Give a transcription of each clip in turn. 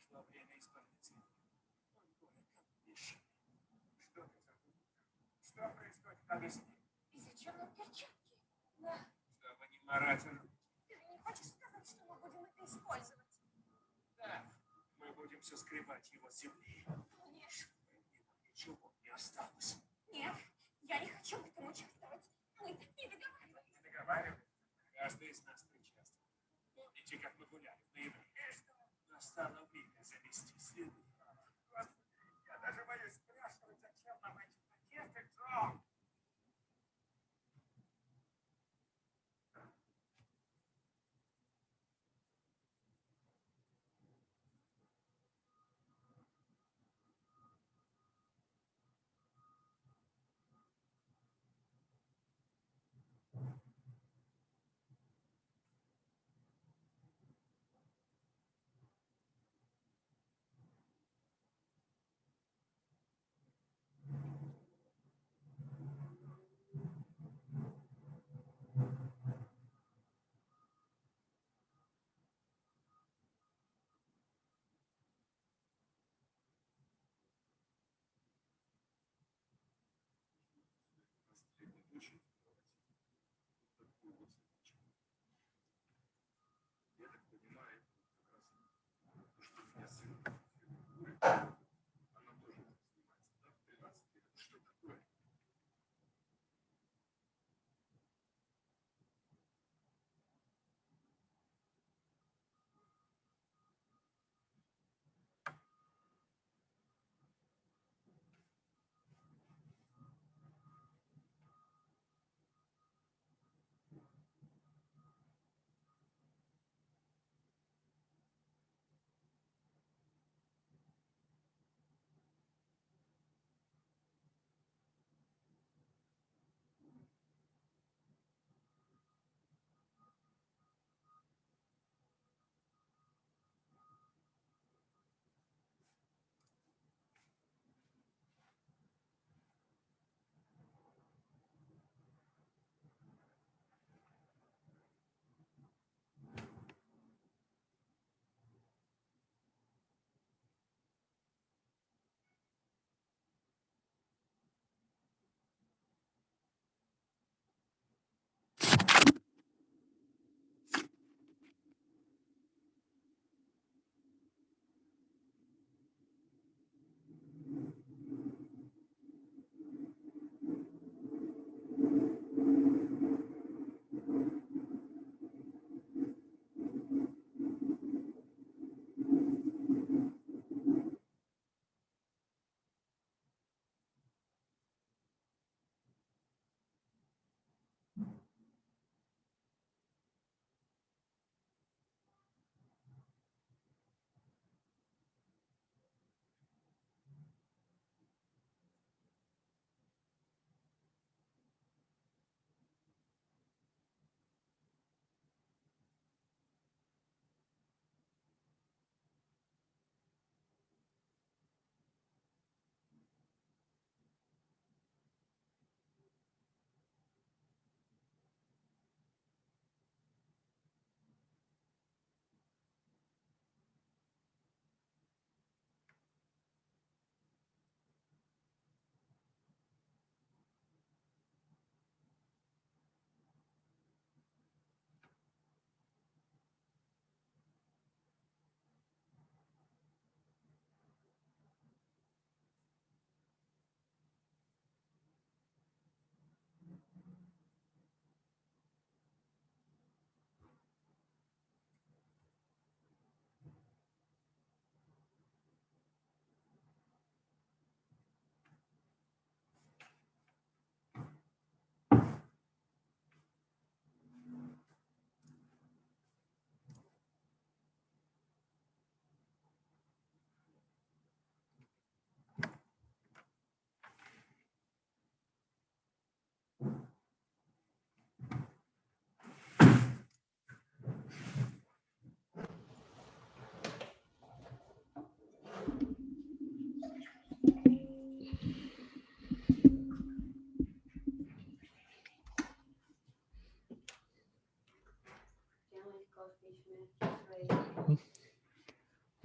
Пришло время исполниться. Что ты забыл? Что происходит? Объясни. И зачем нам перчатки? Да. Чтобы не марать руки. Ты же не хочешь сказать, что мы будем это использовать? Да. Мы будем все скребать его с земли. Конечно. Ничего не осталось. Нет, я не хочу в этом участвовать. Мы так не договаривались. Не договаривались? Каждый из нас причастен. Помните, как мы гуляли в ноябре? Что? Настало время завести следы. Господи, я даже боюсь спрашивать, зачем нам эти пакеты, Джо?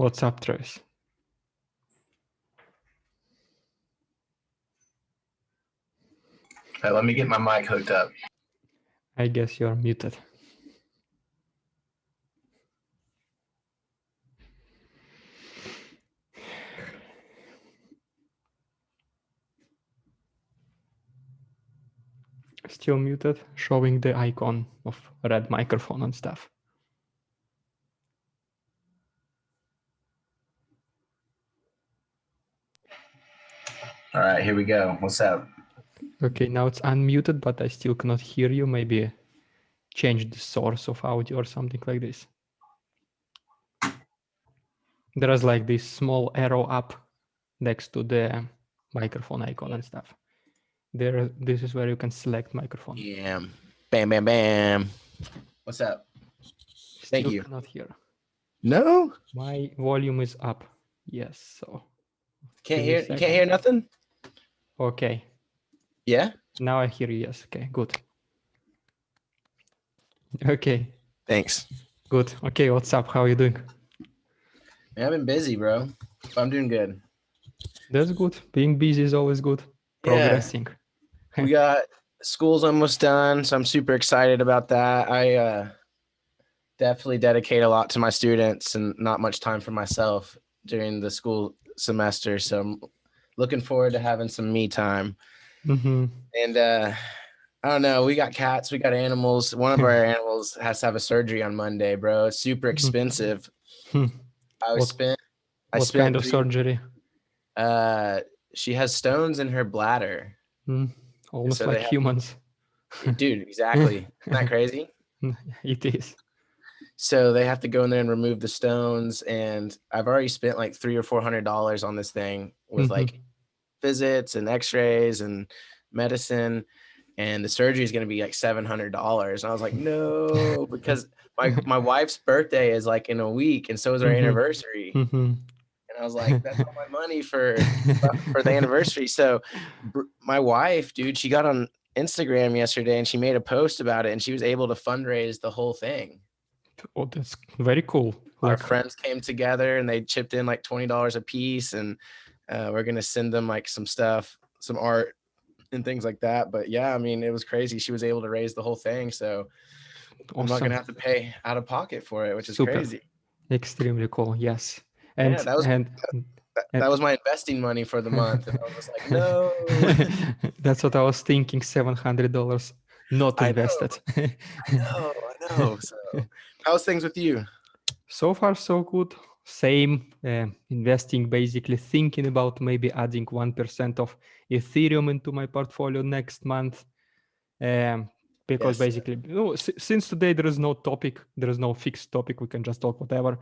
What's up, Travis? Let me get my mic hooked up. I guess you're muted. Still muted, showing the icon of red microphone and stuff. All right, here we go. What's up? Okay, now it's unmuted, but I still cannot hear you. Maybe change the source of audio or something like this. There is like this small arrow up next to the microphone icon and stuff. There, this is where you can select microphone. Yeah. Bam, bam, bam. What's up? Thank Still you. cannot hear. No? My volume is up. Yes, so. Can't Give me a hear. You second. can't hear nothing? Okay, Yeah? now I hear you. Yes, okay, good. Okay, Thanks. good. Okay, what's up? How are you doing? Man, I've been busy, bro. But I'm doing good. That's good. Being busy is always good. Progressing. We got school's almost done, so I'm super excited about that. I definitely dedicate a lot to my students and not much time for myself during the school semester. So I'm looking forward to having some me time. Mm-hmm. And I don't know, we got cats, we got animals. One of our animals has to have a surgery on Monday, bro. It's super expensive. Hmm. I What spent kind of surgery? She has stones in her bladder. Almost so like they have- humans. Dude, exactly. Isn't that crazy? It is. So they have to go in there and remove the stones. And I've already spent like $300 or $400 on this thing with like visits and x-rays and medicine. And the surgery is going to be like $700. And I was like, no, because my wife's birthday is like in a week. And so is our anniversary. And I was like, that's all my money for the anniversary. So my wife, dude, she got on Instagram yesterday and she made a post about it and she was able to fundraise the whole thing. Oh, that's very cool. Our friends came together and they chipped in like $20 a piece, and we're going to send them like some stuff, some art and things like that. But yeah, I mean, it was crazy. She was able to raise the whole thing. So I'm not going to have to pay out of pocket for it, which is crazy. Extremely cool. Yes. And yeah, that was my investing money for the month. And I was just like, no. That's what I was thinking. $700 not invested. I know. So how's things with you? So far, so good. Same. Investing, basically thinking about maybe adding 1% of Ethereum into my portfolio next month. Because basically, since today there is no topic, there is no fixed topic, we can just talk whatever.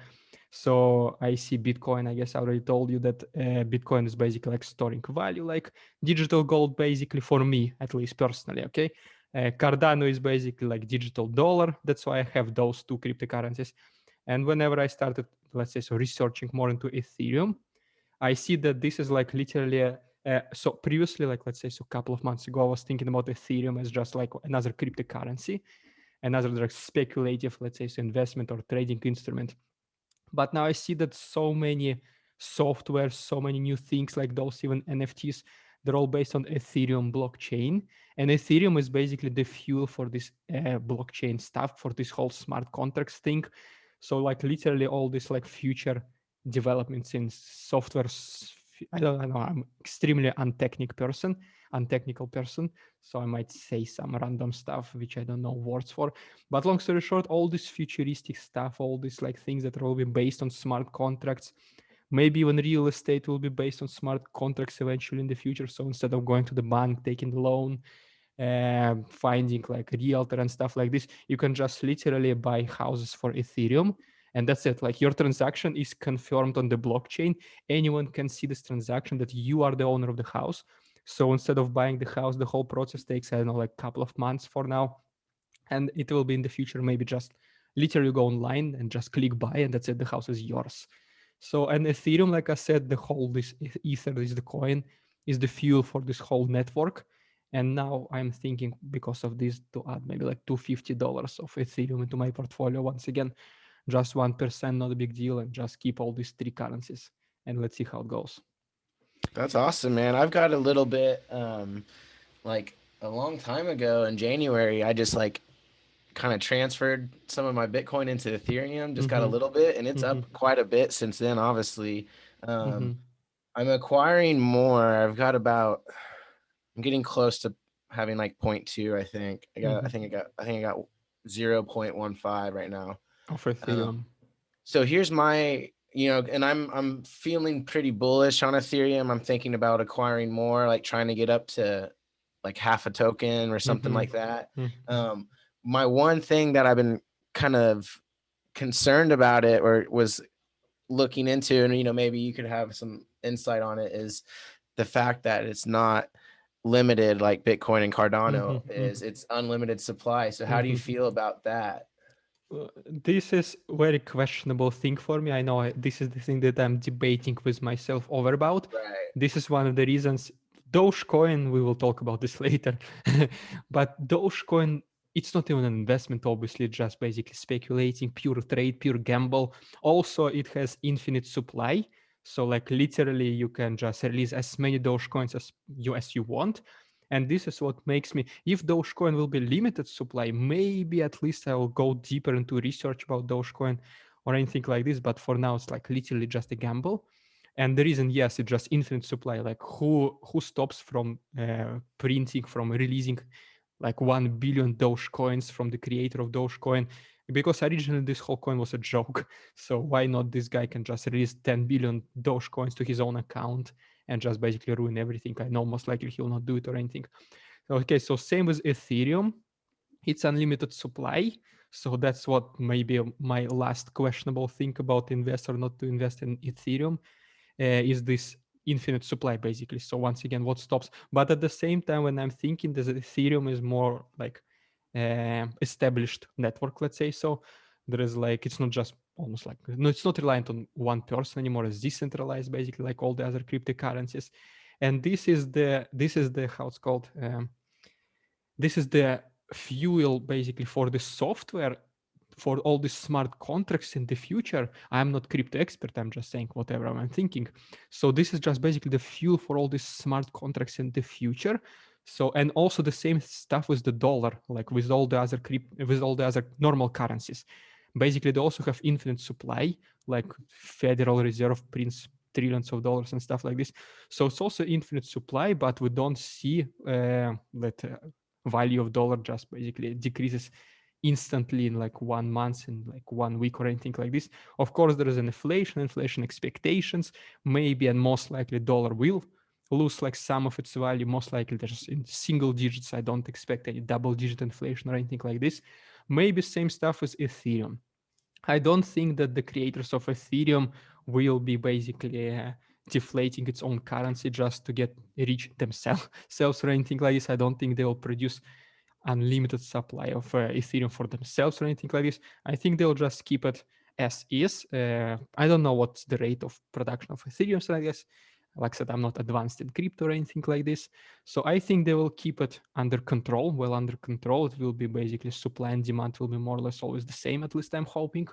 So I see Bitcoin. I guess I already told you that Bitcoin is basically like storing value, like digital gold, basically, for me, at least personally. Okay. Cardano is basically like digital dollar. That's why I have those two cryptocurrencies. And whenever I started, let's say, so researching more into Ethereum, I see that this is like literally so previously, like let's say, so a couple of months ago, I was thinking about Ethereum as just like another cryptocurrency, another like speculative, let's say, so investment or trading instrument. But now I see that so many software, so many new things like those, even NFTs, they're all based on Ethereum blockchain. And Ethereum is basically the fuel for this blockchain stuff, for this whole smart contracts thing. So like literally all this like future developments in software, I don't know, I'm extremely untechnical person. So I might say some random stuff, which I don't know words for. But long story short, all this futuristic stuff, all these like things that will be based on smart contracts, maybe even real estate will be based on smart contracts eventually in the future. So instead of going to the bank, taking the loan, finding like a realtor and stuff like this, you can just literally buy houses for Ethereum. And that's it. Like your transaction is confirmed on the blockchain. Anyone can see this transaction that you are the owner of the house. So instead of buying the house, the whole process takes, I don't know, like a couple of months for now. And it will be in the future, maybe just literally go online and just click buy, and that's it. The house is yours. So, and Ethereum, like I said, the whole, this Ether is the coin, is the fuel for this whole network. And now I'm thinking, because of this, to add maybe like $250 of Ethereum into my portfolio once again. just 1%, not a big deal, and just keep all these 3 currencies, and let's see how it goes. That's awesome, man. I've got a little bit, like a long time ago in January, I just like kind of transferred some of my Bitcoin into Ethereum, just got a little bit, and it's up quite a bit since then, obviously. I'm acquiring more. I've got about, I'm getting close to having like 0.2, I think. I think I got 0.15 right now. Of Ethereum. So here's my, and I'm feeling pretty bullish on Ethereum. I'm thinking about acquiring more, like trying to get up to like half a token or something like that. My one thing that I've been kind of concerned about it, or was looking into, and maybe you could have some insight on it, is the fact that it's not limited like Bitcoin and Cardano is. It's unlimited supply. So how do you feel about that? This is very questionable thing for me. I know this is the thing that I'm debating with myself over about. Right. This is one of the reasons. Dogecoin, we will talk about this later, but Dogecoin, it's not even an investment, obviously, just basically speculating, pure trade, pure gamble. Also, it has infinite supply. So like literally you can just release as many Dogecoins as you want. And this is what makes me, if Dogecoin will be limited supply, maybe at least I will go deeper into research about Dogecoin or anything like this. But for now, it's like literally just a gamble. And the reason, yes, it's just infinite supply. Like who stops from printing, from releasing like 1 billion Dogecoins from the creator of Dogecoin? Because originally this whole coin was a joke. So why not this guy can just release 10 billion Dogecoins to his own account and just basically ruin everything? I know most likely he'll not do it or anything. Okay, so same with Ethereum. It's unlimited supply. So that's what maybe my last questionable thing about invest or not to invest in Ethereum is this infinite supply, basically. So once again, what stops? But at the same time, when I'm thinking that Ethereum is more like established network, let's say, so there is like, it's not just almost like, no, it's not reliant on one person anymore. It's decentralized, basically, like all the other cryptocurrencies. And this is the how it's called, this is the fuel basically for the software for all these smart contracts in the future. I'm not crypto expert, I'm just saying whatever I'm thinking. So this is just basically the fuel for all these smart contracts in the future. So, and also the same stuff with the dollar, like with all the other normal currencies. Basically, they also have infinite supply, like Federal Reserve prints trillions of dollars and stuff like this. So it's also infinite supply, but we don't see that value of dollar just basically decreases instantly in like 1 month, in like 1 week or anything like this. Of course, there is an inflation expectations, maybe, and most likely dollar will lose like some of its value. Most likely there's in single digits. I don't expect any double digit inflation or anything like this. Maybe same stuff with Ethereum. I don't think that the creators of Ethereum will be basically deflating its own currency just to get rich themselves or anything like this. I don't think they will produce unlimited supply of Ethereum for themselves or anything like this. I think they'll just keep it as is. I don't know what's the rate of production of Ethereum, so I guess, like I said, I'm not advanced in crypto or anything like this. So I think they will keep it under control, well under control. It will be basically supply and demand will be more or less always the same, at least I'm hoping.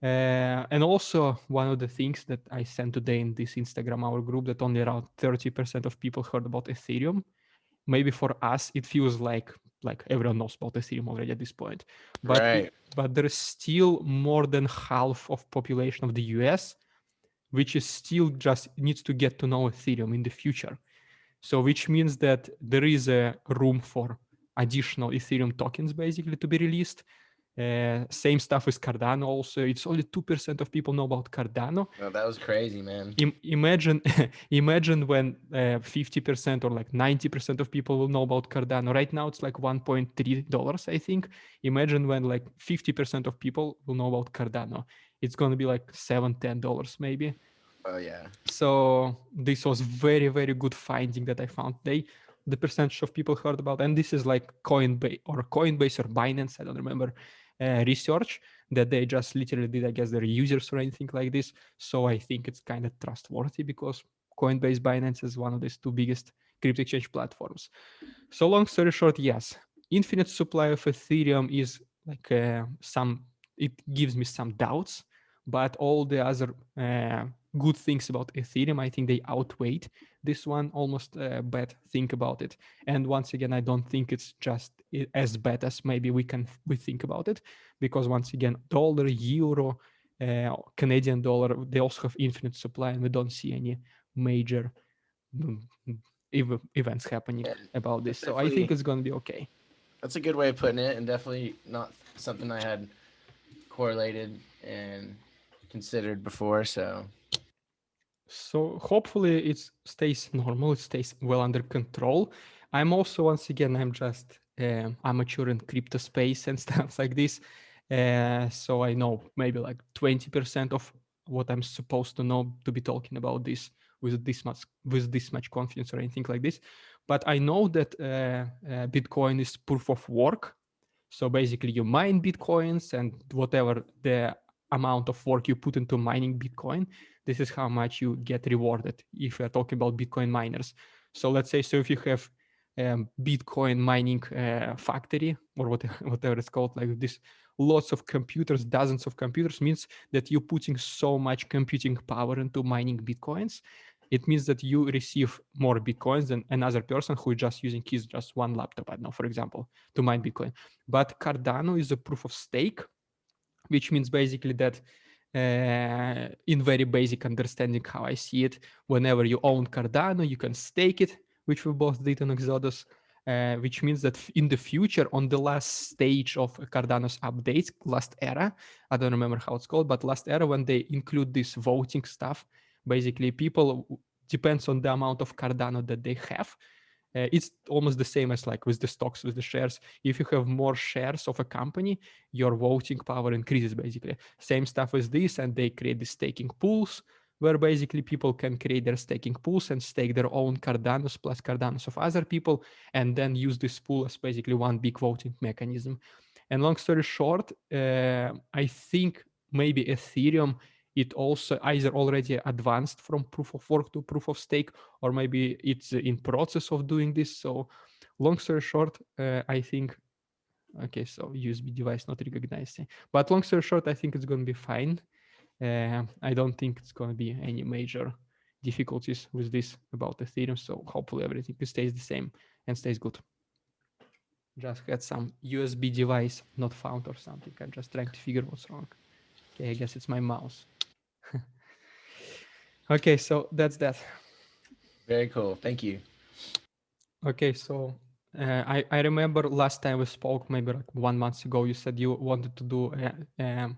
And also one of the things that I sent today in this Instagram, our group, that only around 30% of people heard about Ethereum. Maybe for us, it feels like everyone knows about Ethereum already at this point. But Right. but there is still more than half of population of the US, which is still just needs to get to know Ethereum in the future. So which means that there is a room for additional Ethereum tokens basically to be released. Same stuff with Cardano also. It's only 2% of people know about Cardano. Oh, that was crazy, man. Imagine when 50% or like 90% of people will know about Cardano. Right now it's like $1.3, I think. Imagine when like 50% of people will know about Cardano. It's going to be like $7-10 maybe. Oh yeah. So this was very, very good finding that I found today. The percentage of people heard about, and this is like Coinbase or Binance, I don't remember, research that they just literally did, I guess, their users or anything like this. So I think it's kind of trustworthy because Coinbase, Binance is one of these 2 biggest crypto exchange platforms. So long story short, yes, infinite supply of Ethereum is like some it gives me some doubts, but all the other good things about Ethereum, I think they outweigh this one almost bad thing about it. And once again, I don't think it's just as bad as maybe we think about it, because once again, dollar, euro, Canadian dollar, they also have infinite supply, and we don't see any major events happening about this. So I think it's going to be okay. That's a good way of putting it, and definitely not something I had correlated and considered before. So hopefully it stays normal, it stays well under control. I'm also, once again, I'm just amateur in crypto space and stuff like this. So I know maybe like 20% of what I'm supposed to know to be talking about this with this much confidence or anything like this. But I know that Bitcoin is proof of work. So basically you mine Bitcoins, and whatever the amount of work you put into mining Bitcoin, this is how much you get rewarded if we're talking about Bitcoin miners. So let's say, so if you have Bitcoin mining factory or whatever it's called, like this, lots of computers, dozens of computers, means that you're putting so much computing power into mining Bitcoins. It means that you receive more Bitcoins than another person who is just using just one laptop, I don't know, for example, to mine Bitcoin. But Cardano is a proof of stake, which means basically that in very basic understanding how I see it, whenever you own Cardano, you can stake it, which we both did on Exodus, which means that in the future, on the last stage of Cardano's updates, last era, I don't remember how it's called, but last era, when they include this voting stuff, basically people, depends on the amount of Cardano that they have. It's almost the same as like with the stocks, with the shares. If you have more shares of a company, your voting power increases basically. Same stuff as this, and they create the staking pools where basically people can create their staking pools and stake their own Cardanos plus Cardanos of other people, and then use this pool as basically one big voting mechanism. And long story short, I think maybe Ethereum, it also either already advanced from proof of work to proof of stake, or maybe it's in process of doing this. So long story short, I think, okay, so USB device not recognized. But long story short, I think it's going to be fine. I don't think it's going to be any major difficulties with this about Ethereum. So hopefully everything stays the same and stays good. Just had some USB device not found or something. I'm just trying to figure what's wrong. Okay, I guess it's my mouse. Okay, so that's that. very cool. Thank you. Okay, so I remember last time we spoke, maybe like 1 month ago, you said you wanted to do an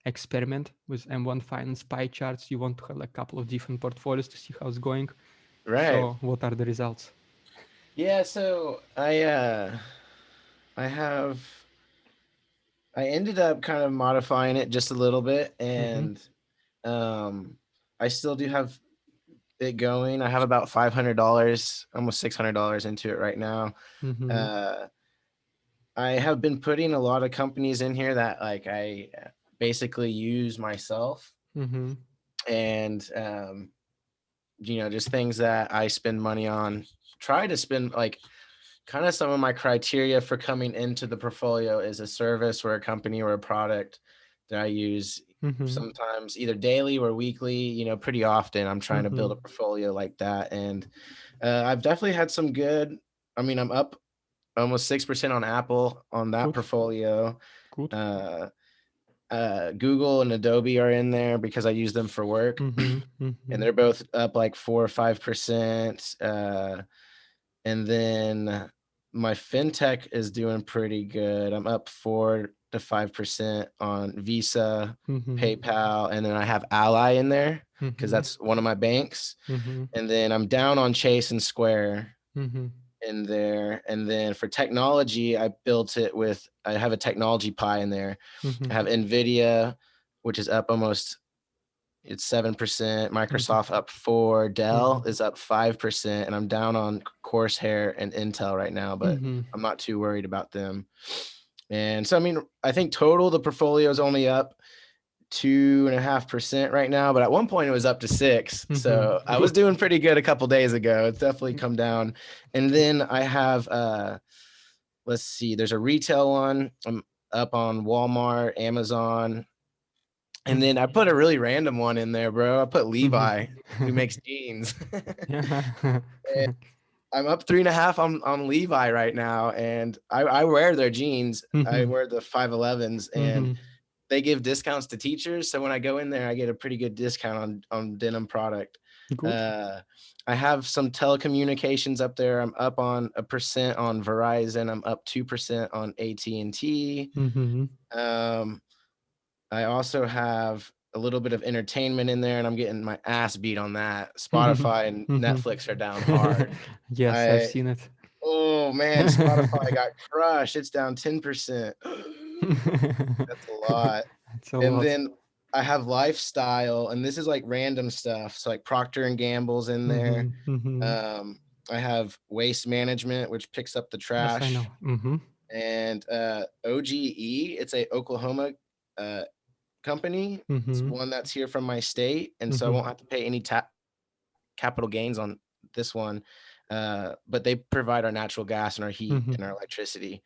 experiment with M1 Finance pie charts. You want to have like a couple of different portfolios to see how it's going. Right. So what are the results? Yeah, so I ended up kind of modifying it just a little bit, and I still do have it going. I have about $500, almost $600 into it right now. I have been putting a lot of companies in here that like I basically use myself, and just things that I spend money on. Try to spend like kind of some of my criteria for coming into the portfolio is a service or a company or a product that I use sometimes either daily or weekly, pretty often. I'm trying to build a portfolio like that. And I've definitely had some good, I'm up almost 6% on Apple on that portfolio. Good. Google and Adobe are in there because I use them for work, and they're both up like 4 or 5%. And then my fintech is doing pretty good. I'm up 4 to 5% on Visa, PayPal, and then I have Ally in there because that's one of my banks. And then I'm down on Chase and Square in there. And then for technology, I built it with, I have a technology pie in there. I have NVIDIA, which is up almost, it's 7%. Microsoft up 4%. Dell is up 5%. And I'm down on Corsair and Intel right now, but I'm not too worried about them. And so, I think total the portfolio is only up 2.5% right now, but at one point it was up to 6%. So I was doing pretty good a couple days ago. It's definitely come down. And then I have, let's see, there's a retail one. I'm up on Walmart, Amazon. And then I put a really random one in there, bro. I put Levi, who makes jeans. I'm up 3.5 on Levi right now. And I wear their jeans. I wear the 511s, and they give discounts to teachers. So when I go in there, I get a pretty good discount on denim product. I have some telecommunications up there. I'm up on 1% on Verizon. I'm up 2% on AT&T. I also have a little bit of entertainment in there, and I'm getting my ass beat on that. Spotify and Netflix are down hard. Yes, I've seen it. Oh man, Spotify got crushed. It's down 10%. That's a lot. And then I have lifestyle, and this is like random stuff. So like Procter and Gamble's in there. I have waste management, which picks up the trash. Yes, I know. And OGE, it's a Oklahoma company. It's one that's here from my state, and so I won't have to pay any capital gains on this one. But they provide our natural gas and our heat and our electricity.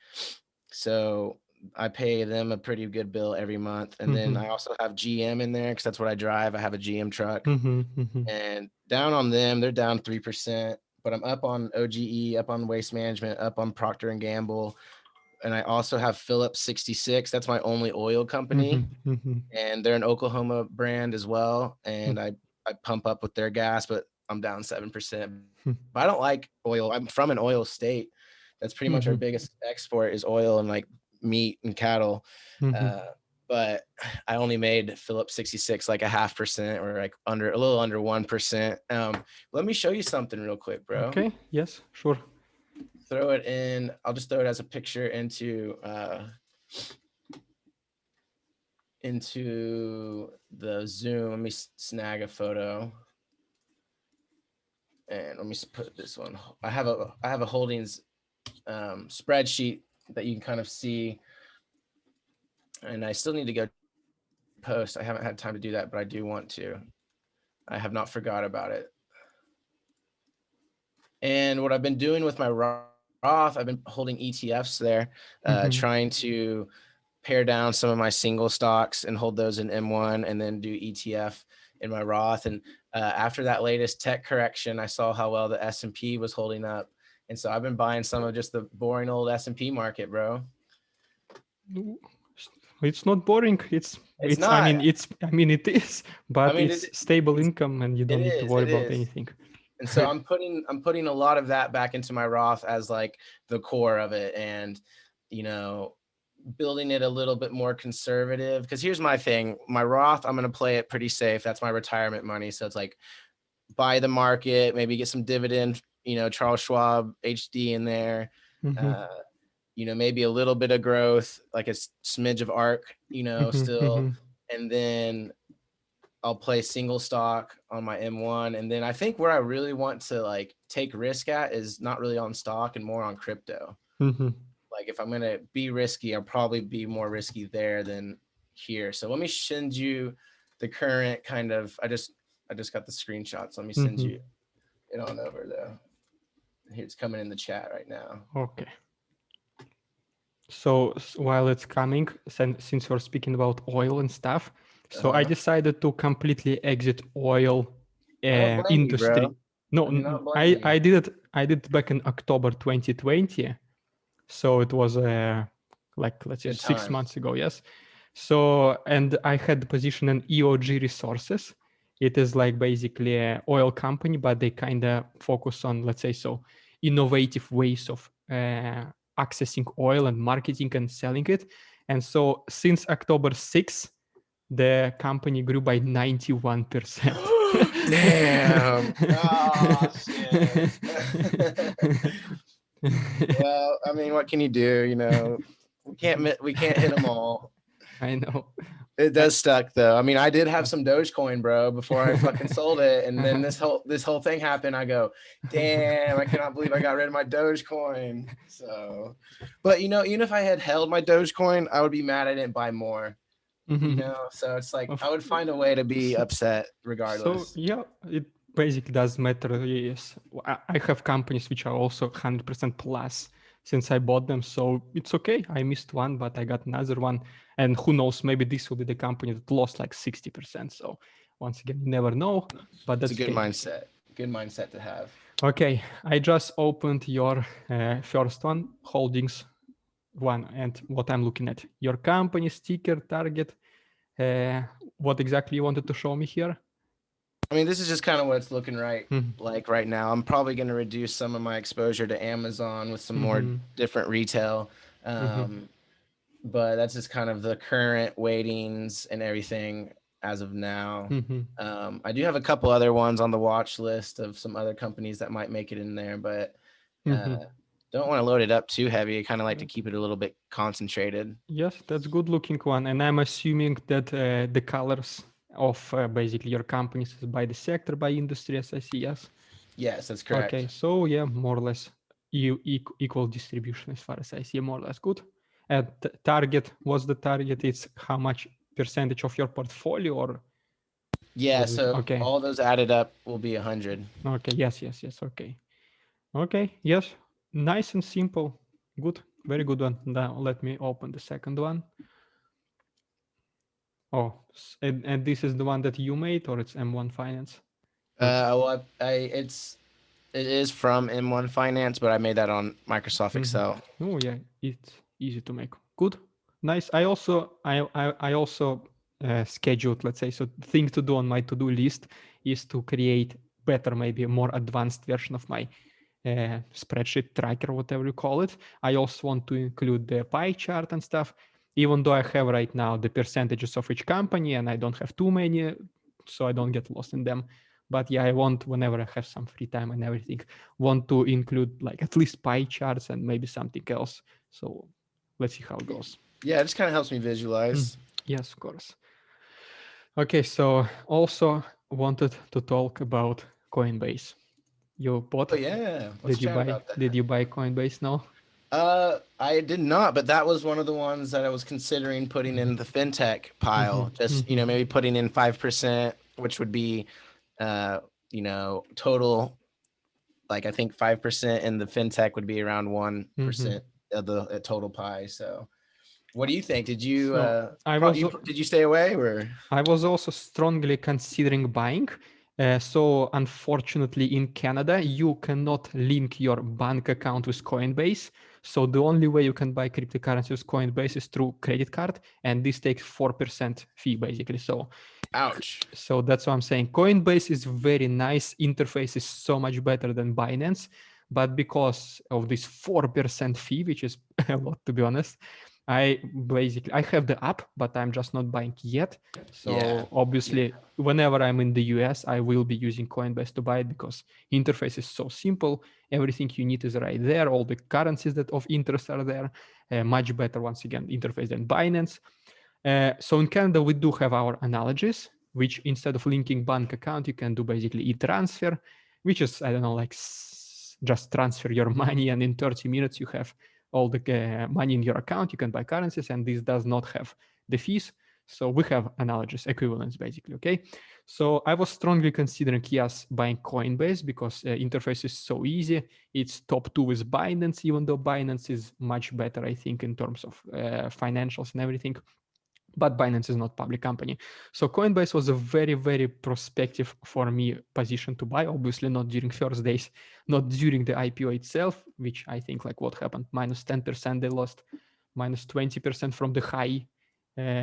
So I pay them a pretty good bill every month. And then I also have GM in there because that's what I drive. I have a GM truck. And down on them, they're down 3%. But I'm up on OGE, up on Waste Management, up on Procter and Gamble. And I also have Phillips 66. That's my only oil company. And they're an Oklahoma brand as well. And I pump up with their gas, but I'm down 7%. But I don't like oil. I'm from an oil state. That's pretty much our biggest export is oil and like meat and cattle. But I only made Phillips 66 like 0.5% or like a little under 1%. Let me show you something real quick, bro. Okay. Yes, sure. Throw it in. I'll just throw it as a picture into the Zoom. Let me snag a photo. And let me put this one. I have a holdings spreadsheet that you can kind of see. And I still need to go post. I haven't had time to do that, but I do want to. I have not forgot about it. And what I've been doing with my Roth, I've been holding ETFs there, trying to pare down some of my single stocks and hold those in M1 and then do ETF in my Roth. And after that latest tech correction, I saw how well the S&P was holding up. And so I've been buying some of just the boring old S&P market, bro. It's not boring. It's not. I mean, it is, but it's stable income, and you don't need to worry about anything. And so I'm putting a lot of that back into my Roth as like the core of it, and building it a little bit more conservative. Because here's my thing: my Roth, I'm gonna play it pretty safe. That's my retirement money. So it's like buy the market, maybe get some dividend. Charles Schwab HD in there. Maybe a little bit of growth, like a smidge of ARK, still. And then I'll play single stock on my M1. And then I think where I really want to like take risk at is not really on stock and more on crypto. Like if I'm going to be risky, I'll probably be more risky there than here. So let me send you the current kind of, I just got the screenshots. Let me send you it on over though. Here, it's coming in the chat right now. Okay. So while it's coming, since we're speaking about oil and stuff, so I decided to completely exit oil industry. I did it back in October 2020. So it was let's say 6 months ago. Yes. So, and I had the position in EOG Resources. It is like basically an oil company, but they kind of focus on, let's say, so innovative ways of accessing oil and marketing and selling it. And so since October 6th, the company grew by 91%. Damn. Oh, shit. Well, I mean, what can you do? We can't hit them all. I know. It does suck though. I mean, I did have some Dogecoin, bro, before I fucking sold it. And then this whole thing happened. I go, damn, I cannot believe I got rid of my Dogecoin. So, but even if I had held my Dogecoin, I would be mad I didn't buy more. So it's like I would find a way to be upset regardless. So yeah, it basically does matter. Yes, I have companies which are also 100% plus. since I bought them. So it's okay. I missed one, but I got another one. And who knows, maybe this will be the company that lost like 60%. So once again, you never know, but It's that's a good okay. mindset. Good mindset to have. Okay, I just opened your first one, holdings one, and what I'm looking at. Your company, sticker, target. What exactly you wanted to show me here? I mean, this is just kind of what it's looking Mhm. like right now. I'm probably going to reduce some of my exposure to Amazon with some more Mhm. different retail. But that's just kind of the current weightings and everything as of now. Mhm. I do have a couple other ones on the watch list of some other companies that might make it in there, but don't want to load it up too heavy. I kind of like to keep it a little bit concentrated. Yes, that's good looking one. And I'm assuming that the colors of basically your companies is by the sector, by industry, as I see, yes? Yes, that's correct. Okay, so yeah, more or less equal distribution as far as I see, more or less good. And target, what's the target? It's how much percentage of your portfolio or? Yeah, was it? so Okay. all those added up will be 100. Okay, yes, okay. Okay, yes, nice and simple. Good, very good one. Now let me open the second one. Oh, and this is the one that you made, or it's M1 Finance? Well, it is from M1 Finance, but I made that on Microsoft Excel. Oh yeah, it's easy to make. Good, nice. I also scheduled, let's say, so thing to do on my to-do list is to create better, maybe a more advanced version of my spreadsheet tracker, whatever you call it. I also want to include the pie chart and stuff, even though I have right now the percentages of each company and I don't have too many, so I don't get lost in them. But yeah, I want, whenever I have some free time and everything, want to include like at least pie charts and maybe something else. So let's see how it goes. Yeah, it just kind of helps me visualize. Yes, of course. Okay, so also wanted to talk about Coinbase. You bought? Oh yeah, let's Did you chat buy? about that. Did you buy Coinbase now? I did not, but that was one of the ones that I was considering putting in the fintech pile. Just maybe putting in 5%, which would be, total. Like I think 5% in the fintech would be around 1% of the total pie. So, what do you think? Did you did you stay away or? I was also strongly considering buying. So unfortunately in Canada, you cannot link your bank account with Coinbase. So the only way you can buy cryptocurrency with Coinbase is through credit card. And this takes 4% fee basically. So ouch. So that's what I'm saying. Coinbase is very nice. Interface is so much better than Binance. But because of this 4% fee, which is a lot to be honest, I have the app, but I'm just not buying yet. So obviously, whenever I'm in the US, I will be using Coinbase to buy it because interface is so simple. Everything you need is right there. All the currencies that of interest are there. Much better, once again, interface than Binance. So in Canada, we do have our analogies, which instead of linking bank account, you can do basically e-transfer, which is, I don't know, like just transfer your money and in 30 minutes you have all the money in your account. You can buy currencies and this does not have the fees. So we have analogies, equivalents basically, okay? So I was strongly considering, yes, buying Coinbase because interface is so easy. It's top 2 with Binance, even though Binance is much better, I think, in terms of financials and everything. But Binance is not public company. So Coinbase was a very, very prospective for me position to buy. Obviously not during first days, not during the IPO itself, which I think like what happened, minus 10%, they lost minus 20% from the high,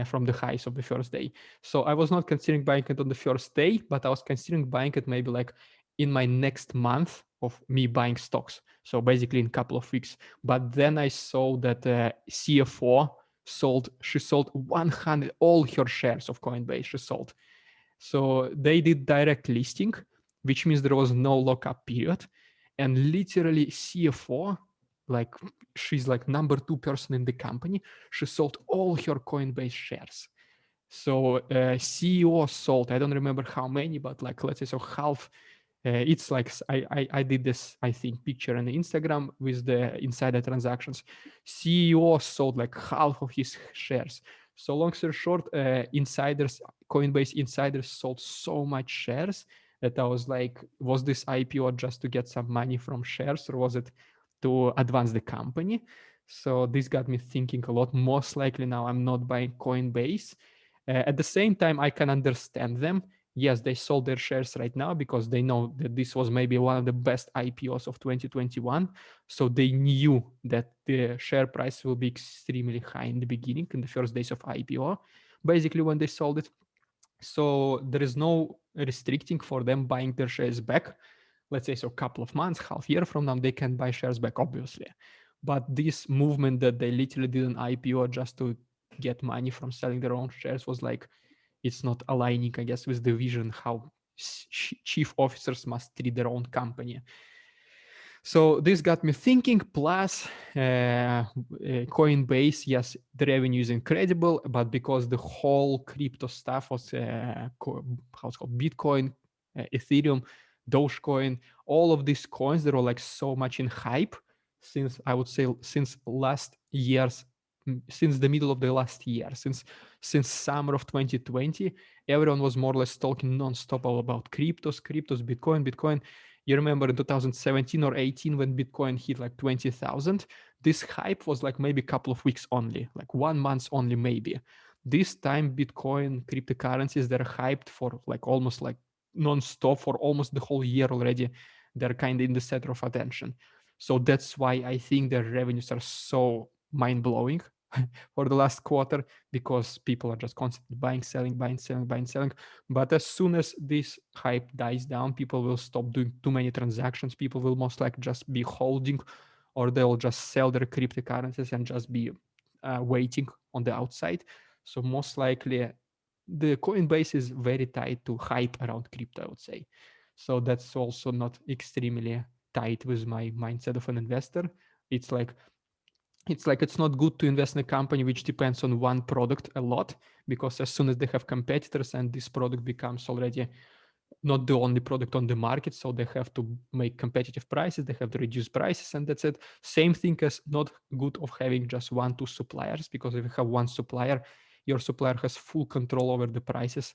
from the highs of the first day. So I was not considering buying it on the first day, but I was considering buying it maybe like in my next month of me buying stocks. So basically in a couple of weeks. But then I saw that CFO, she sold 100 all her shares of Coinbase. She sold. So they did direct listing, which means there was no lockup period, and literally CFO, like she's like number 2 person in the company, she sold all her Coinbase shares. So CEO sold, I don't remember how many, but like let's say so half. It's like I did this, I think, picture on Instagram with the insider transactions. CEO sold like half of his shares. So long story short, Coinbase insiders sold so much shares that I was like, was this IPO just to get some money from shares, or was it to advance the company. So this got me thinking a lot. Most likely now I'm not buying Coinbase. At the same time, I can understand them. Yes, they sold their shares right now because they know that this was maybe one of the best IPOs of 2021. So they knew that the share price will be extremely high in the beginning, in the first days of IPO, basically when they sold it. So there is no restricting for them buying their shares back. Let's say so a couple of months, half year from now, they can buy shares back, obviously. But this movement that they literally did an IPO just to get money from selling their own shares was like, it's not aligning, I guess, with the vision how chief officers must treat their own company. So this got me thinking. Plus, Coinbase, yes, the revenue is incredible, but because the whole crypto stuff was how it's called, Bitcoin, Ethereum, Dogecoin, all of these coins, they were like so much in hype since, I would say, since last year's, since the middle of the last year, since summer of 2020, everyone was more or less talking nonstop all about cryptos, Bitcoin. You remember in 2017 or 18 when Bitcoin hit like 20,000, this hype was like maybe a couple of weeks only, like 1 month only maybe. This time Bitcoin, cryptocurrencies, they're hyped for like almost like non-stop for almost the whole year already. They're kind of in the center of attention. So that's why I think their revenues are so mind-blowing for the last quarter, because people are just constantly buying, selling. But as soon as this hype dies down, people will stop doing too many transactions. People will most likely just be holding, or they'll just sell their cryptocurrencies and just be waiting on the outside. So most likely the Coinbase is very tied to hype around crypto, I would say. So that's also not extremely tight with my mindset of an investor. It's like it's not good to invest in a company which depends on one product a lot, because as soon as they have competitors and this product becomes already not the only product on the market, so they have to make competitive prices, they have to reduce prices, and that's it. Same thing as not good of having just 1-2 suppliers, because if you have one supplier, your supplier has full control over the prices.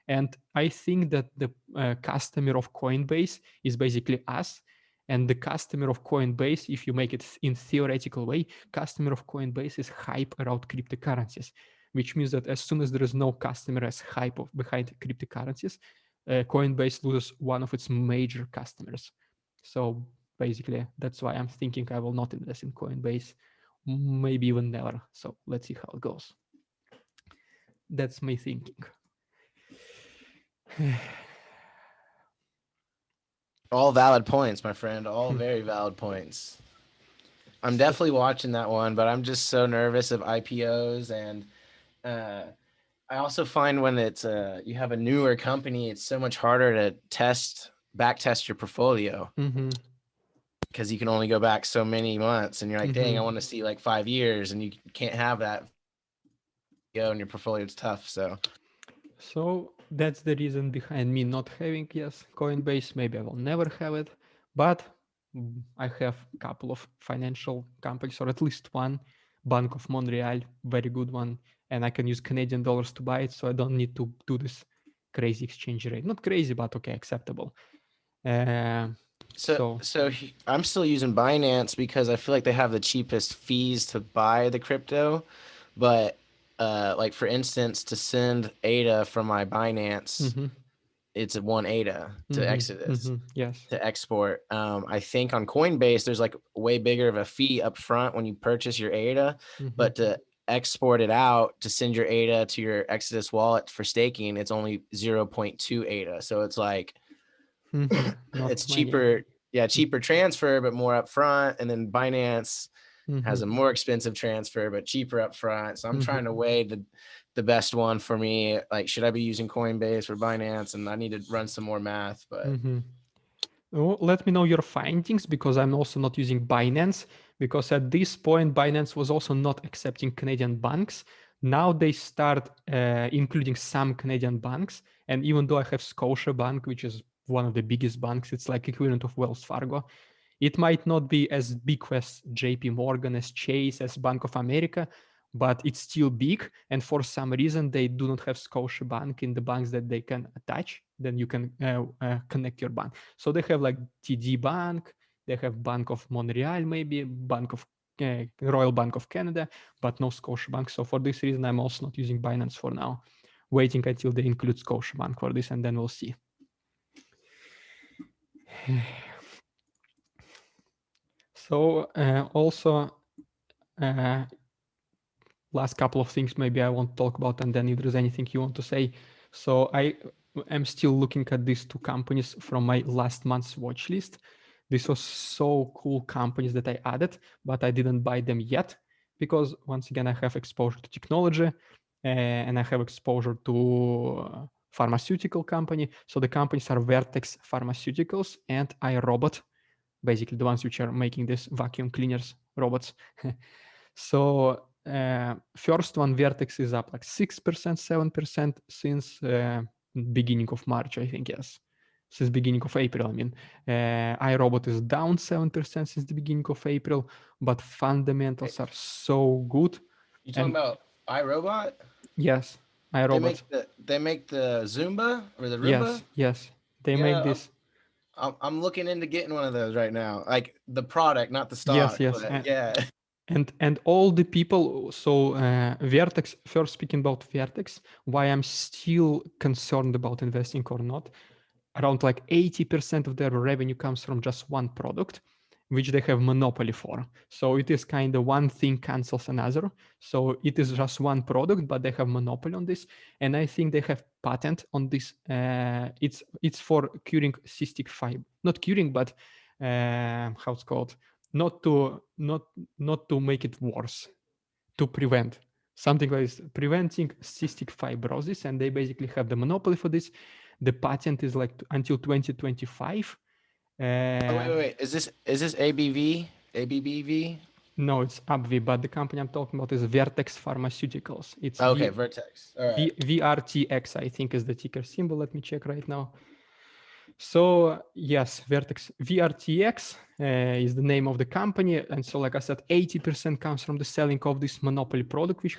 And I think that the customer of Coinbase is basically us. And the customer of Coinbase, if you make it in theoretical way, customer of Coinbase is hype around cryptocurrencies, which means that as soon as there is no customer as hype behind cryptocurrencies, Coinbase loses one of its major customers. So basically, that's why I'm thinking I will not invest in Coinbase, maybe even never. So let's see how it goes. That's my thinking. All valid points, my friend. All very valid points. I'm definitely watching that one, but I'm just so nervous of IPOs. And I also find when it's you have a newer company, it's so much harder to back test your portfolio, because you can only go back so many months, and you're like, dang, I want to see like 5 years, and you can't have that go in your portfolio. It's tough. So that's the reason behind me not having, yes, Coinbase. Maybe I will never have it, but I have a couple of financial companies, or at least one, Bank of Montreal, very good one, and I can use Canadian dollars to buy it, so I don't need to do this crazy exchange rate. Not crazy, but okay, acceptable. So I'm still using Binance because I feel like they have the cheapest fees to buy the crypto, but like for instance, to send ADA from my Binance, it's a 1 ADA to Exodus. Yes. To export. I think on Coinbase, there's like way bigger of a fee up front when you purchase your ADA, but to export it out, to send your ADA to your Exodus wallet for staking, it's only 0.2 ADA. So it's like, it's cheaper. Yeah, cheaper transfer, but more upfront. And then Binance has a more expensive transfer, but cheaper upfront. So I'm trying to weigh the best one for me. Like, should I be using Coinbase or Binance? And I need to run some more math. But let me know your findings, because I'm also not using Binance, because at this point Binance was also not accepting Canadian banks. Now they start including some Canadian banks, and even though I have Scotiabank, which is one of the biggest banks, it's like equivalent of Wells Fargo. It might not be as big as JP Morgan, as Chase, as Bank of America, but it's still big. And for some reason, they do not have Scotiabank in the banks that they can attach. Then you can connect your bank. So they have like TD Bank, They have Bank of Montreal, maybe Bank of Royal Bank of Canada, but no Scotiabank. So for this reason, I'm also not using Binance for now, waiting until they include Scotiabank for this, and then we'll see. So also last couple of things maybe I want to talk about, and then if there's anything you want to say. So I am still looking at these two companies from my last month's watch list. This was so cool companies that I added, but I didn't buy them yet because once again, I have exposure to technology and I have exposure to pharmaceutical company. So the companies are Vertex Pharmaceuticals and iRobot, basically the ones which are making these vacuum cleaners robots. So first one, Vertex, is up like 6%, 7% since beginning of March, I think, yes. Since beginning of April, I mean. iRobot is down 7% since the beginning of April, but fundamentals are so good. You talking about iRobot? Yes, iRobot. They make the Zumba or the Roomba? Yes. They make this. I'm looking into getting one of those right now. Like the product, not the stock. Yes. But yeah. And all the people, so Vertex, first speaking about Vertex, why I'm still concerned about investing or not, around like 80% of their revenue comes from just one product, which they have monopoly for. So it is kind of one thing cancels another. So it is just one product, but they have monopoly on this. And I think they have patent on this. It's for curing cystic fiber, not curing, but how it's called, not to make it worse, to prevent something like this, preventing cystic fibrosis. And they basically have the monopoly for this. The patent is like until 2025. Wait. Is this ABV? ABBV? No, it's AbbVie, but the company I'm talking about is Vertex Pharmaceuticals. It's okay, Vertex. All right. VRTX, I think, is the ticker symbol. Let me check right now. So yes, Vertex VRTX is the name of the company, and so like I said, 80% comes from the selling of this monopoly product, which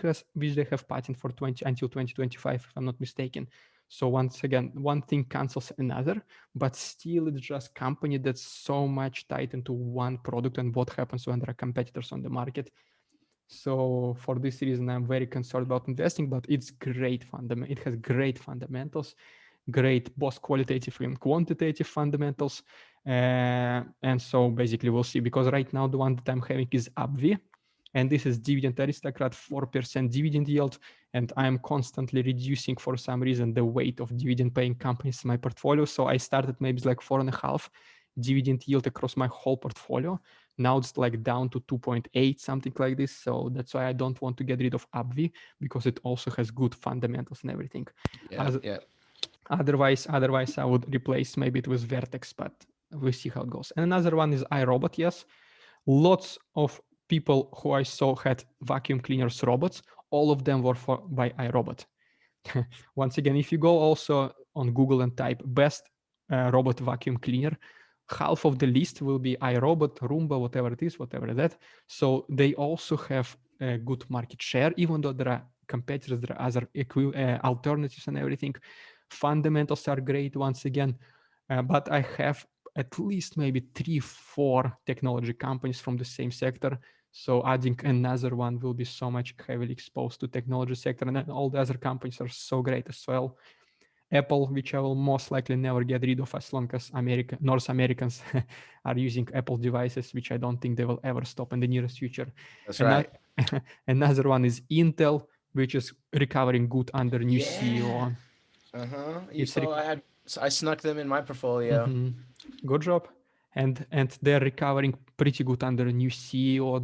they have patent for until 2025, if I'm not mistaken. So once again, one thing cancels another, but still it's just company that's so much tied into one product and what happens when there are competitors on the market. So for this reason, I'm very concerned about investing, but it's great it has great fundamentals, great both qualitative and quantitative fundamentals. And so basically we'll see, because right now the one that I'm having is AbbVie, and this is Dividend Aristocrat, 4% dividend yield. And I'm constantly reducing for some reason the weight of dividend paying companies in my portfolio. So I started maybe like 4.5 dividend yield across my whole portfolio. Now it's like down to 2.8, something like this. So that's why I don't want to get rid of AbbVie, because it also has good fundamentals and everything. Otherwise, I would replace maybe it with Vertex, but we'll see how it goes. And another one is iRobot. Yes, lots of people who I saw had vacuum cleaners robots. All of them were by iRobot. Once again, if you go also on Google and type best robot vacuum cleaner, half of the list will be iRobot, Roomba, whatever it is, whatever that. So they also have a good market share, even though there are competitors, there are other alternatives and everything. Fundamentals are great once again, but I have at least maybe 3-4 technology companies from the same sector. So adding another one will be so much heavily exposed to technology sector, and then all the other companies are so great as well. Apple, which I will most likely never get rid of as long as North Americans are using Apple devices, which I don't think they will ever stop in the nearest future. That's right. Another one is Intel, which is recovering good under new CEO. You saw I snuck them in my portfolio. Good job. And they're recovering pretty good under a new CEO.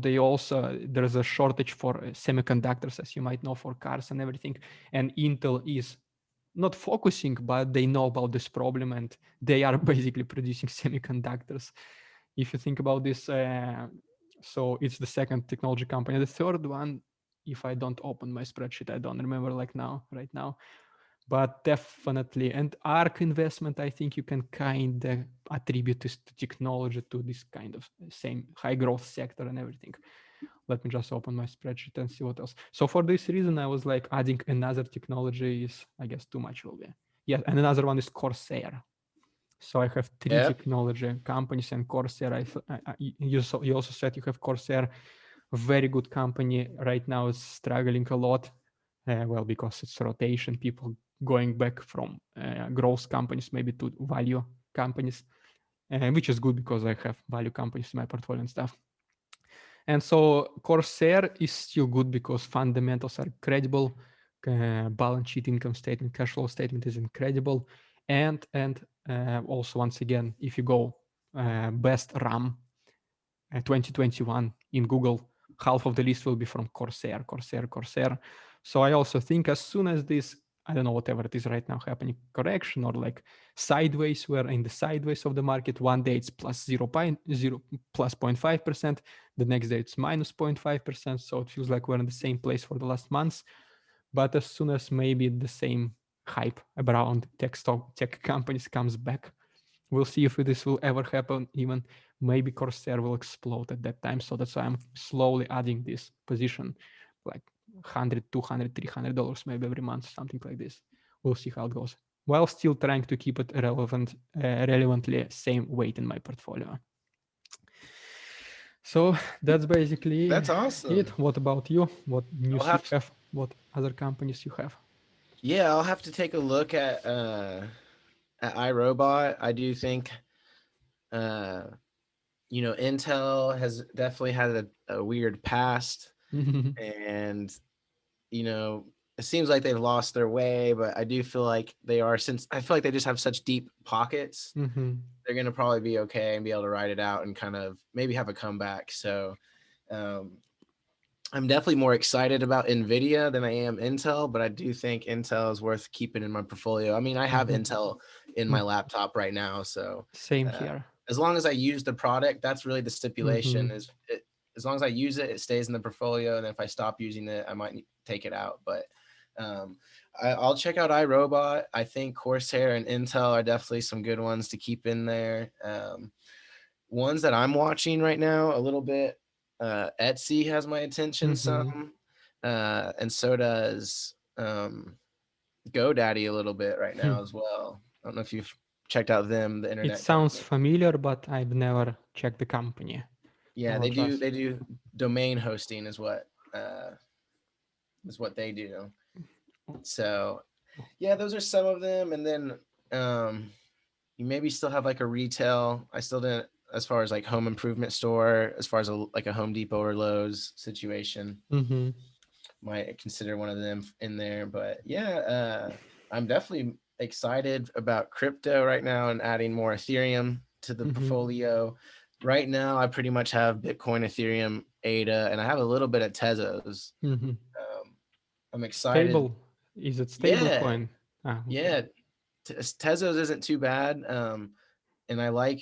There's a shortage for semiconductors, as you might know, for cars and everything. And Intel is not focusing, but they know about this problem, and they are basically producing semiconductors. If you think about this, so it's the second technology company. The third one, if I don't open my spreadsheet, I don't remember right now. But definitely, and ARK investment, I think you can kind of attribute this to technology, to this kind of same high growth sector and everything. Let me just open my spreadsheet and see what else. So for this reason, I was like, adding another technology is, I guess, too much will be. Yeah, and another one is Corsair. So I have three Yep. technology companies and Corsair. You also said you have Corsair, a very good company. Right now it's struggling a lot. Well, because it's rotation, people going back from growth companies maybe to value companies, which is good because I have value companies in my portfolio and stuff. And so Corsair is still good because fundamentals are credible. Balance sheet, income statement, cash flow statement is incredible. And also, once again, if you go best RAM 2021 in Google, half of the list will be from Corsair. So I also think as soon as this, I don't know, whatever it is right now happening, correction or like sideways, we're in the sideways of the market. One day it's plus 0.5%, the next day it's minus 0.5%. So it feels like we're in the same place for the last months. But as soon as maybe the same hype around tech companies comes back, we'll see if this will ever happen. Even maybe Corsair will explode at that time. So that's why I'm slowly adding this position, like $100, $200, $300 maybe every month, something like this. We'll see how it goes, while still trying to keep it relevantly same weight in my portfolio. So that's basically That's awesome. it. What about you? What news I'll have you have? What other companies you have? Yeah, I'll have to take a look at iRobot. I do think Intel has definitely had a weird past, and it seems like they've lost their way, but I do feel like since I feel like they just have such deep pockets, they're going to probably be okay and be able to ride it out and kind of maybe have a comeback. So I'm definitely more excited about NVIDIA than I am Intel, but I do think Intel is worth keeping in my portfolio. I mean, I have Intel in my laptop right now, so same here. As long as I use the product, that's really the stipulation. As long as I use it, it stays in the portfolio, and if I stop using it, I might take it out. But I'll check out iRobot. I think Corsair and Intel are definitely some good ones to keep in there. Ones that I'm watching right now a little bit. Etsy has my attention some, and so does GoDaddy a little bit right now as well. I don't know if you've checked out them, the internet. It sounds company. familiar, but I've never checked the company. Yeah, they do domain hosting is what they do. So yeah, those are some of them. And then you maybe still have like a retail. I still didn't, as far as like home improvement store, as far as like a Home Depot or Lowe's situation. Might consider one of them in there. But yeah, I'm definitely excited about crypto right now and adding more Ethereum to the portfolio. Right now, I pretty much have Bitcoin, Ethereum, ADA, and I have a little bit of Tezos. I'm excited. Stable? Is it stable coin? Yeah. Tezos isn't too bad. And I like,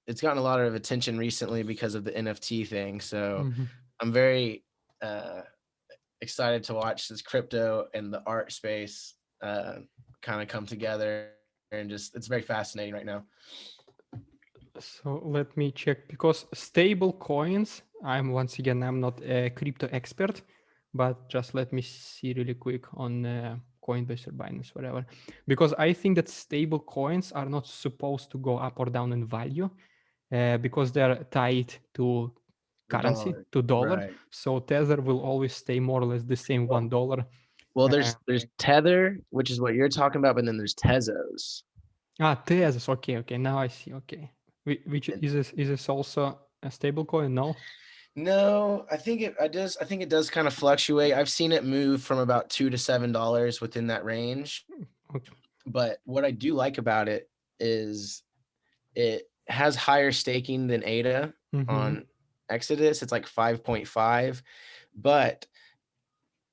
it's gotten a lot of attention recently because of the NFT thing. So I'm very excited to watch this crypto and the art space kind of come together, and just, it's very fascinating right now. So let me check, because stable coins, I'm not a crypto expert, but just let me see really quick on Coinbase or Binance, whatever, because I think that stable coins are not supposed to go up or down in value because they're tied to currency, to dollar. Right. So Tether will always stay more or less the same $1. Well, there's Tether, which is what you're talking about, but then there's Tezos. Tezos. Okay. Now I see. Okay. Which is this also a stable coin? No, I think it does kind of fluctuate. I've seen it move from about $2 to $7 within that range. Okay. But what I do like about it is it has higher staking than ADA on Exodus. It's like 5.5, but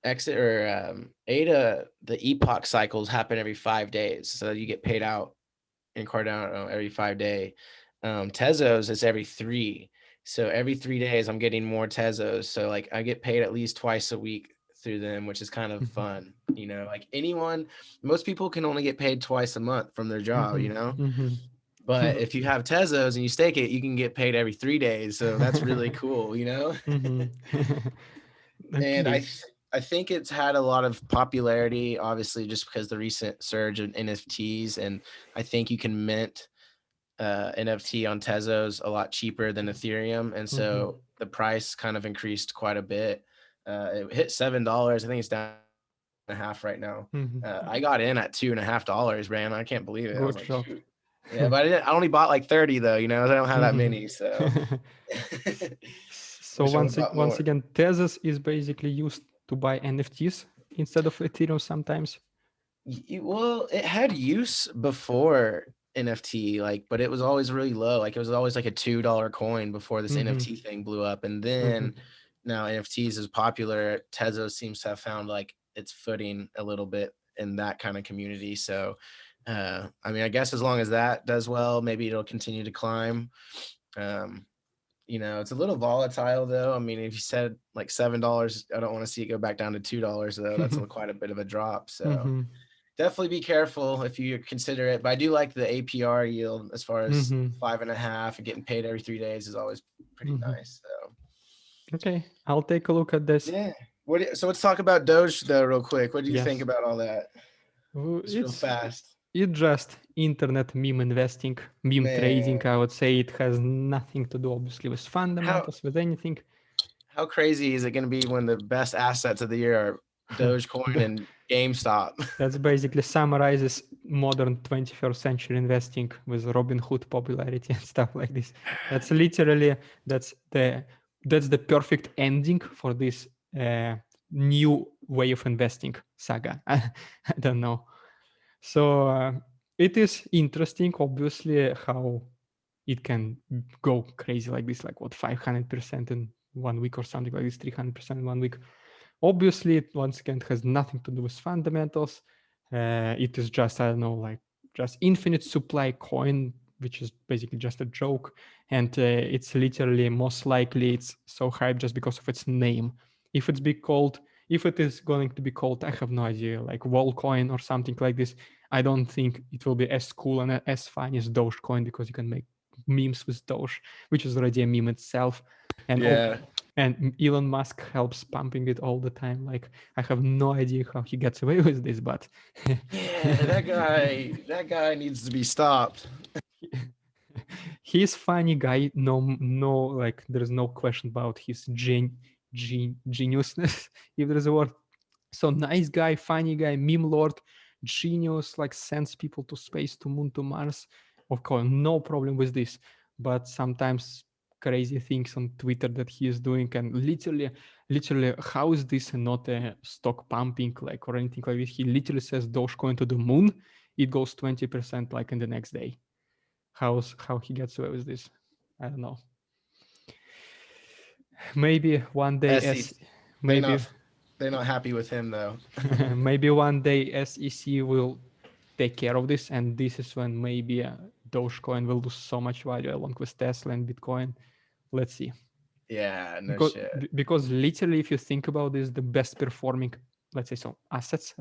ADA, the epoch cycles happen every 5 days, so you get paid out in Cardano every 5 days. Tezos is every 3. So every 3 days I'm getting more Tezos. So like I get paid at least twice a week through them, which is kind of fun. Like most people can only get paid twice a month from their job, But if you have Tezos and you stake it, you can get paid every 3 days. So that's really cool, Okay. And I think it's had a lot of popularity, obviously, just because the recent surge in NFTs, and I think you can mint NFT on Tezos a lot cheaper than Ethereum, and so the price kind of increased quite a bit. It hit $7. I think it's down a half right now. I got in at $2.50, man. I can't believe it. I was Good like, job. shoot. Yeah, but I only bought like 30 though. You know, I don't have that many, so. So Wish I once would've bought more. again, Tezos is basically used to buy NFTs instead of Ethereum sometimes. Well, it had use before NFT, like, but it was always really low. Like, it was always like a $2 coin before this NFT thing blew up. And then now NFTs is popular. Tezos seems to have found like its footing a little bit in that kind of community. So, I mean, I guess as long as that does well, maybe it'll continue to climb. You know, it's a little volatile though. I mean, if you said like $7, I don't want to see it go back down to $2 though. That's quite a bit of a drop. So definitely be careful if you consider it. But I do like the APR yield as far as 5.5 and getting paid every 3 days is always pretty nice. So okay, I'll take a look at this. yeah. So let's talk about Doge though, real quick. What do you think about all that? Just real fast. It's just internet meme investing, meme trading. I would say it has nothing to do, obviously, with fundamentals, with anything. How crazy is it going to be when the best assets of the year are Dogecoin and GameStop? That's basically summarizes modern 21st century investing with Robinhood popularity and stuff like this. That's literally that's the perfect ending for this new way of investing saga. I don't know. So it is interesting, obviously, how it can go crazy like this, like what 500% in 1 week or something like this, 300% in 1 week. Obviously, it once again has nothing to do with fundamentals. It is just, I don't know, like just infinite supply coin, which is basically just a joke. And it's literally most likely it's so hyped just because of its name. If it is going to be called, I have no idea, like Wallcoin or something like this, I don't think it will be as cool and as fun as Dogecoin, because you can make memes with Doge, which is already a meme itself. And and Elon Musk helps pumping it all the time. Like, I have no idea how he gets away with this, but yeah, that guy needs to be stopped. He's funny guy. No, like there's no question about his geniusness, if there's a word. So nice guy, funny guy, meme lord, genius, like sends people to space, to moon, to Mars. Of course, no problem with this. But sometimes crazy things on Twitter that he is doing, and literally, how is this not a stock pumping like or anything like this? He literally says Dogecoin to the moon, it goes 20% like in the next day. How he gets away with this? I don't know. Maybe one day they're not happy with him though. Maybe one day SEC will take care of this, and this is when maybe Dogecoin will lose so much value along with Tesla and Bitcoin. Let's see. Yeah, no shit. Because literally, if you think about this, the best performing, let's say so, assets,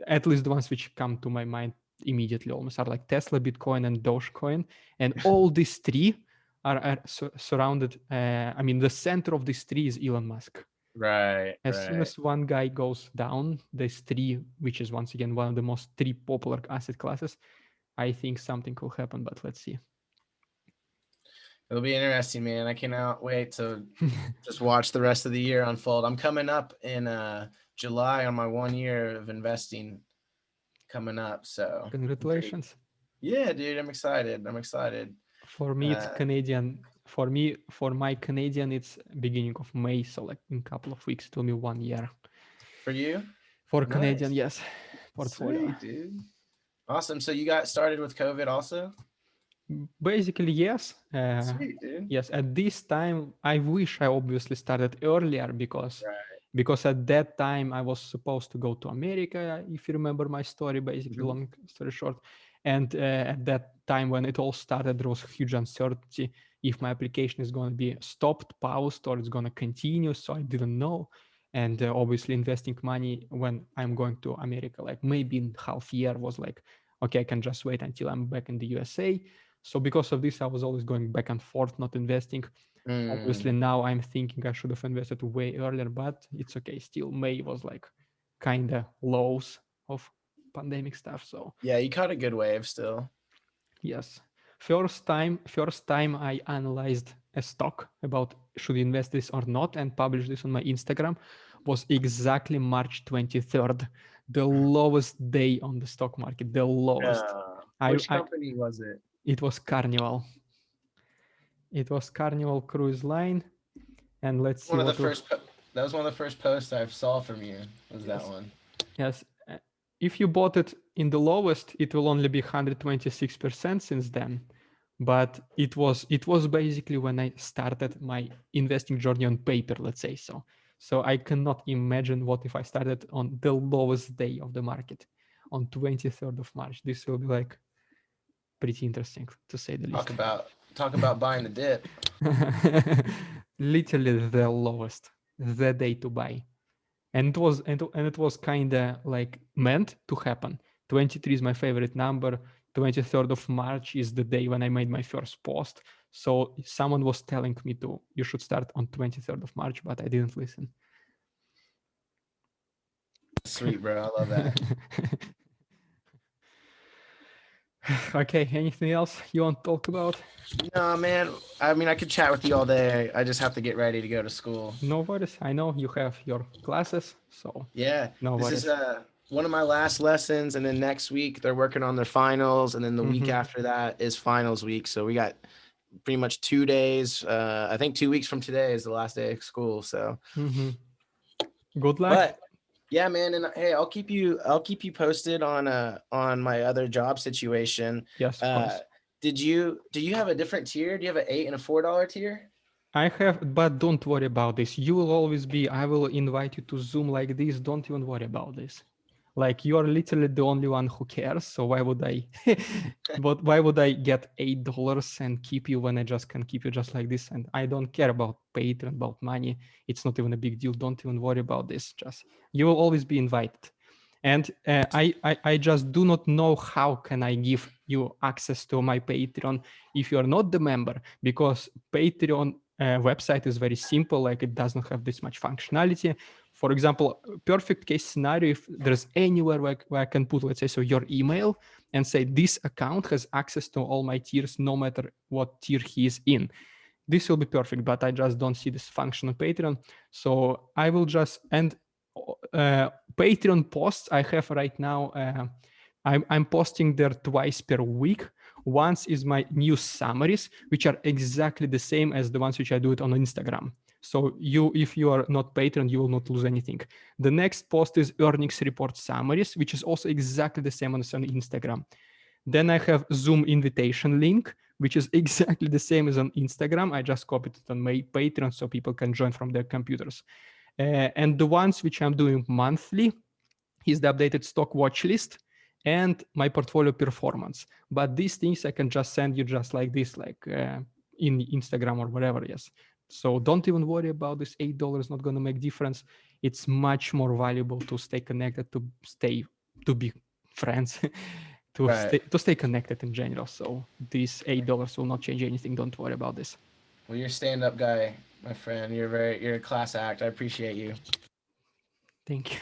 at least the ones which come to my mind immediately almost, are like Tesla, Bitcoin, and Dogecoin. And all these three are surrounded. I mean, the center of these three is Elon Musk. Right. As soon as one guy goes down, there's three, which is once again one of the most three popular asset classes. I think something will happen, but let's see. It'll be interesting, man. I cannot wait to just watch the rest of the year unfold. I'm coming up in July on my 1 year of investing coming up. So congratulations. Yeah, dude, I'm excited. For me, it's Canadian. For my Canadian, it's beginning of May. So like in a couple of weeks, it will be 1 year. For you? For Canadian, yes. Portfolio. Sweet, dude. Awesome. So you got started with COVID also? Basically, yes. Sweet, dude. Yes. At this time, I wish I obviously started earlier because at that time I was supposed to go to America. If you remember my story, basically, long story short. And at that time when it all started, there was huge uncertainty if my application is going to be stopped, paused, or it's going to continue. So I didn't know. And obviously investing money when I'm going to America, like maybe in half year, was like, okay, I can just wait until I'm back in the USA. So because of this, I was always going back and forth, not investing. Obviously, now I'm thinking I should have invested way earlier, but it's okay. Still, May was like kind of lows of pandemic stuff. So yeah, you caught a good wave still. Yes. first time I analyzed a stock about should invest this or not and publish this on my Instagram was exactly March 23rd, the lowest day on the stock market, the lowest. Which company was it? It was Carnival. It was Carnival Cruise Line, and let's see One of the what will- first. That was one of the first posts I saw from you. Was that Yes. one? Yes. If you bought it in the lowest, it will only be 126% since then. But it was basically when I started my investing journey on paper, let's say so. So I cannot imagine what if I started on the lowest day of the market on 23rd of March. This will be like pretty interesting to say the least. Talk about buying the dip. Literally the lowest, the day to buy. And it was kind of like meant to happen. 23 is my favorite number. 23rd of March is the day when I made my first post. So someone was telling me you should start on 23rd of March, but I didn't listen. Sweet, bro. I love that. Okay, anything else you want to talk about? No, man. I mean, I could chat with you all day. I just have to get ready to go to school. No worries. I know you have your classes, so Yeah. no This worries. is one of my last lessons, and then next week they're working on their finals, and then the week after that is finals week. So we got pretty much 2 days. I think 2 weeks from today is the last day of school. So Good luck. But yeah, man, and hey, I'll keep you posted on my other job situation. Yes, of course. Do you have a different tier? Do you have an $8 and a $4 tier? I have, but don't worry about this. You will always be, I will invite you to Zoom like this. Don't even worry about this. Like you are literally the only one who cares. So why would I, why would I get $8 and keep you when I just can keep you just like this? And I don't care about Patreon, about money. It's not even a big deal. Don't even worry about this. Just, you will always be invited. And I just do not know how can I give you access to my Patreon if you are not the member, because Patreon website is very simple, like it does not have this much functionality. For example, perfect case scenario, if there's anywhere where I can put, let's say, so your email and say this account has access to all my tiers, no matter what tier he is in. This will be perfect, but I just don't see this function on Patreon. So I will just, and Patreon posts I have right now, I'm posting there twice per week. Once is my news summaries, which are exactly the same as the ones which I do it on Instagram. So if you are not Patreon, you will not lose anything. The next post is earnings report summaries, which is also exactly the same as on Instagram. Then I have Zoom invitation link, which is exactly the same as on Instagram. I just copied it on my Patreon so people can join from their computers. And the ones which I'm doing monthly is the updated stock watch list and my portfolio performance. But these things I can just send you just like this, like in Instagram or whatever, yes. So don't even worry about this. $8 not going to make difference. It's much more valuable to stay connected, to be friends, to stay connected in general. So these $8 will not change anything. Don't worry about this. Well, you're a stand-up guy, my friend. You're a class act. I appreciate you. Thank you.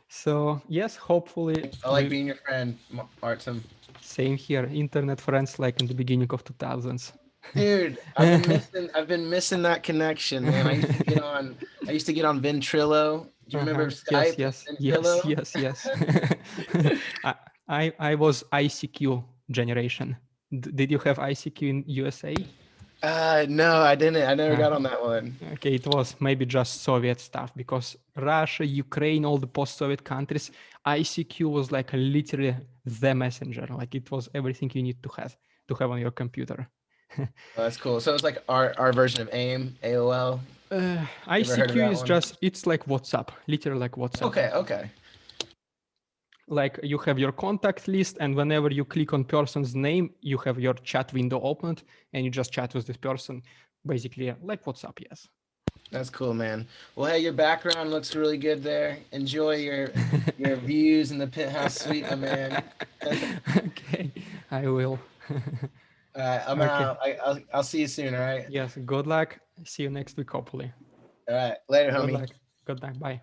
So yes, hopefully. I like being your friend, Artem. Same here. Internet friends like in the beginning of 2000s. Dude, I've been missing that connection, man. I used to get on Ventrilo. Do you remember Skype? Yes. I was ICQ generation. Did you have ICQ in USA? No, I didn't. I never got on that one. Okay, it was maybe just Soviet stuff, because Russia, Ukraine, all the post-Soviet countries, ICQ was like literally the messenger. Like it was everything you need to have on your computer. Oh, that's cool. So it's like our version of AIM, AOL. ICQ is just, it's like WhatsApp, literally like WhatsApp. Okay. Like you have your contact list, and whenever you click on person's name, you have your chat window opened and you just chat with this person, basically like WhatsApp, yes. That's cool, man. Well, hey, your background looks really good there. Enjoy your views in the penthouse suite, my man. Okay, I will. All right, I'm out. I'll see you soon, all right? Yes, good luck. See you next week, hopefully. All right, later, homie. Good luck. Bye.